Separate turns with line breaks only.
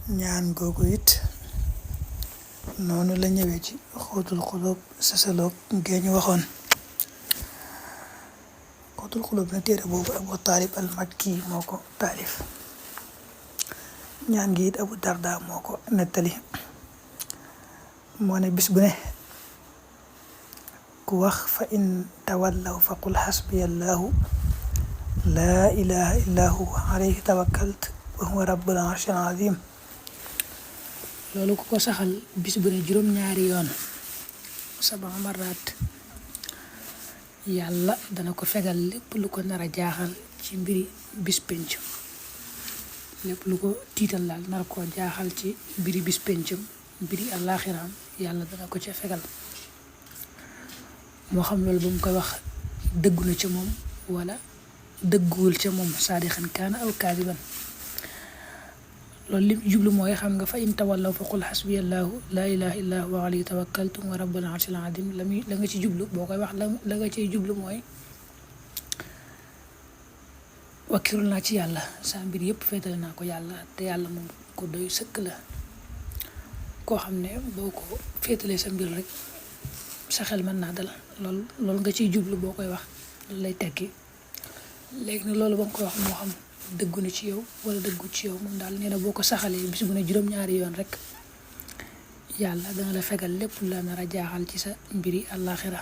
ñaan googu it noonu la ñëwee ci xóotul xulóob sasaloog ngee ñu waxoon. xóotul xulóob na téere boobu Abu Taalib al Makki moo ko taalif. ñaan gi it Abu Darda moo ko nettali. moo ne bis bu ne ku wax fa in tawallaw fa qul xasbiyallahu laa ilaha illa huwa alayhi tawakkalt wa huwa rabbul arshil azim. loolu ku ko saxal bis bu ne juróom-ñaari yoon saba maraat yàlla dana ko fegal lépp lu ko nar a jaaxal ci mbiri bis penc, lépp lu ko tiital laal nar koo jaaxal ci mbiri bis pencam, mbiri àllaaxiraam yàlla dana ko ca fegal. moo xam loolu ba mu koy wax dëggu na ca moom wala dëgguwul ca moom, saadixan kaana aw kaadiban. loolu li jublu mooy xam nga fa in tawallaw fa qul xasbiyallahu laa ilaha illa huwa alayhi tawakkaltu wa rabbul arshil azim. la nga ci jublu boo koy wax la nga ciy jublu mooy wakkirul naa ci yàlla, saa mbir yëpp féetale naa ko yàlla, te yàlla moom ko doy sëkk la, koo xam ne boo ko féetalee sa mbir rek sa xel mën naa dal. loolu nga ciy jublu boo koy wax loolu lay tekki. léegi nag loolu ba nga koy wax moo xam dëggu na ci yow wala dëggu ci yow, moom daal nee na boo ko saxalee bis bu ne juróom-ñaari yoon rek yàlla dana la fegal lépp la nar a jaaxal ci sa mbiri àllaaxira.